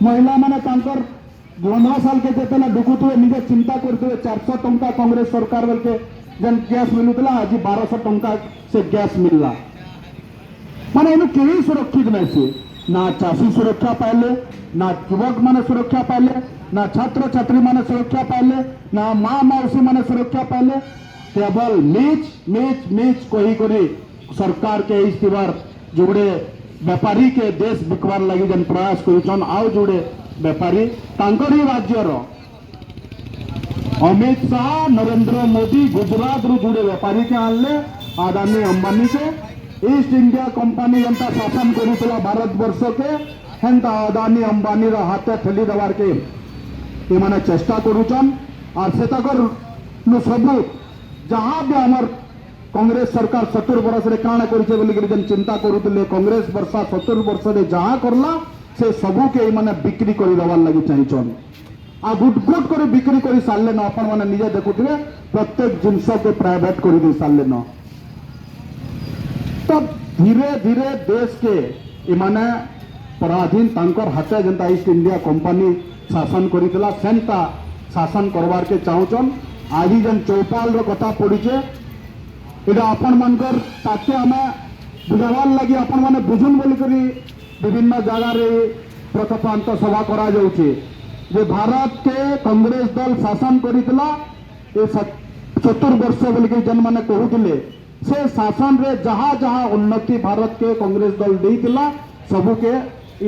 महिला माने तांकर 15 साल के जेतेला ढुकुथुए निजे चिंता करथुए 400 टंका कांग्रेस सरकार बेल के जन गैस मिलुतला आज 1200 टंका से गैस मिलला माने इनु केही सुरक्षित नहीं से ना चाषी सुरक्षा पाइले ना युवक माने सुरक्षा पाइले ना छात्र छात्री माने सुरक्षा पाइले ना माँ मौसी माने सुरक्षा पाइले केवल नीच नीच नीच कही करी सरकार के इस बार जुड़े व्यापारी के देश बिकवार लगी जन प्रयास कर आउ जुड़े व्यापारी तांकर ही राज्यर अमित शाह नरेंद्र मोदी गुजरात रु जुड़े व्यापारी के आनले अदानी अंबानी के ईस्ट इंडिया कंपनी जनता शासन करुला भारत वर्ष के हेन्ता अदानी अंबानी हाथे ठेली देवार के इमाने चेष्टा करुचन और से सबू जहाँ भी आमर कांग्रेस सरकार 70 वर्ष रे काना करिছে बोली जन चिंता करुले कांग्रेस वर्षा 70 वर्ष रे जहाँ करला से सबू के माने बिक्री कर देवार लगी चाहिए आ गुट गुट कर बिक्री कर सारे न अपन मैंने निजे देखुए प्रत्येक जिनस के प्राइवेट कर दी सारे न तब धीरे धीरे देश के इमाने पराधीन तांकर हाथे जनता ईस्ट इंडिया कंपनी शासन करितला सेंता शासन करवार के चाहूचन आज जन चौपाल रो कथा पड़ीचे इटा अपन मनकर ताके हमें बुझावार लगी अपन माने बुझुन बोली करी विभिन्न जगह रे प्रथपांत सभा करा जाउचे जे भारत के कांग्रेस दल शासन करितला ए 70 वर्ष बोली के जन माने कहूतिले से शासन रे जहाँ जहाँ उन्नति भारत के कांग्रेस दल देइतिला सबू के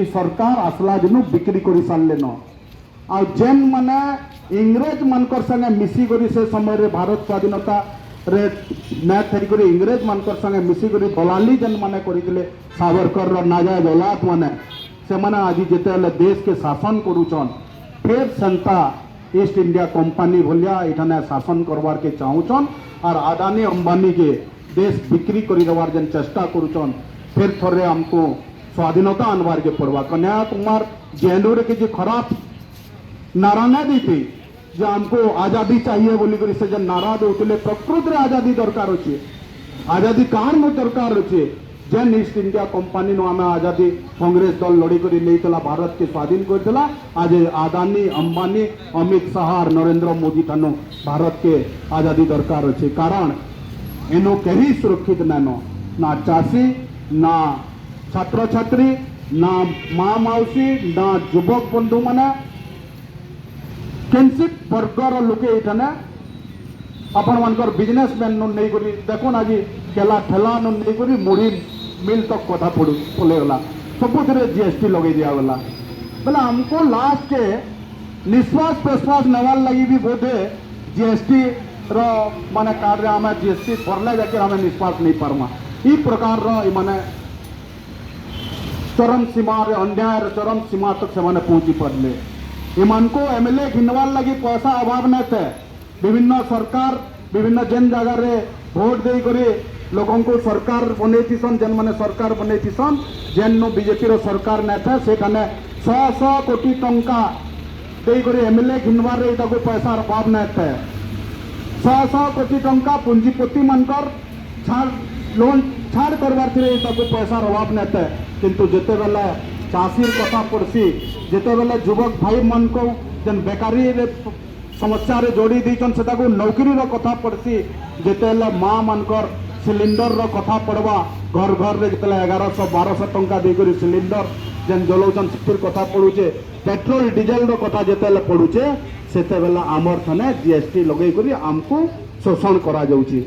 ई सरकार आसला जनु बिक्री करी सारले न आ जेन माने इंग्रेज मानकर संगे मिसी करी से समय रे भारत स्वाधीनता रे ना थरी करी इंग्रेज मानकर संगे मिसी करी दलाली जन माने करितले सावरकर रो नाजायज औलाद माने से माने आज जेतेले देश के शासन करूचन फिर संता ईस्ट इंडिया कंपनी भलिया इठाने शासन करवार के चाहूचन और अदानी अंबानी के देश बिक्री करी देवार जन चेष्टा करूचन फिर थोड़े हमको स्वाधीनता आनवार के पड़वा कन्याकुमार जेएनयू के जो खराब नारा ना दी थी जो हमको आजादी चाहिए बोली करी से जन नारा दौले प्रकृत रे आजादी दरकार अच्छे आजादी कार में दरकार अच्छे जेन ईस्ट इंडिया कंपनी नो आमे आजादी कांग्रेस दल लड़ी करी लेइतला भारत के स्वाधीन करदेला आज अदानी अंबानी अमित शाह और नरेंद्र मोदी ठानो भारत के आजादी दरकार अच्छे कारण एनो कहीं सुरक्षित नानो ना चाषी ना छात्र छात्री ना माँ मौसी ना युवक बंधु माने किंचित वर्गर लोके इठाने अपन मनकर बिजनेसमैन नु नहीं करी देखो आज केला ठेला नु नहीं करी मुढ़ी मिल तक कथा पड़े गला सब जीएसटी लगे दिया गला बोले हमको लास्ट के निश्वास प्रश्वास नवार लगी भी बोधे जीएसटी रो माने कार्ड रे हमें जीएसटी भरले जाके हमें निश्वास नहीं परमा ई प्रकार रो माने चरम सीमा रे अन्याय चरम सीमा तक से माने पहुंची पड़ले इमान को एमएलए घिनवार लगी पैसा अभाव नहीं थे विभिन्न सरकार विभिन्न जेन जगह रे भोट दे करे लोगों को सरकार बनईथिसन जेन माने सरकार बनईथिसन जेन नो बीजेपी रो सरकार नहीं थे से खाने 100 कोटी टंका दे करे एमएलए घिनवार रे इटा को पैसा अभाव नहीं थे 100 कोटी टंका पूंजीपति मनकर छाड़ लोन छाड़ करवार थे इटा को पैसा अभाव नहीं थे किंतु जेते बेला चाषीर कथा पड़सी जेते बेले युवक भाई मन को जन बेकारी रे समस्या रे जोड़ी दीचन सेटा को नौकरी रो कथा पड़सी जेते बेले माँ मनकर सिलिंडर रो कथा पड़वा घर घर रे जेते 1100-1200 टंका दे करी सिलिंडर जन जलौचन सिर कथा पड़ुचे पेट्रोल डीजल रो कथा जेते बेले पड़ुचे सेते बेले आमर थने जीएसटी लगई करी हमको शोषण करा जाउची।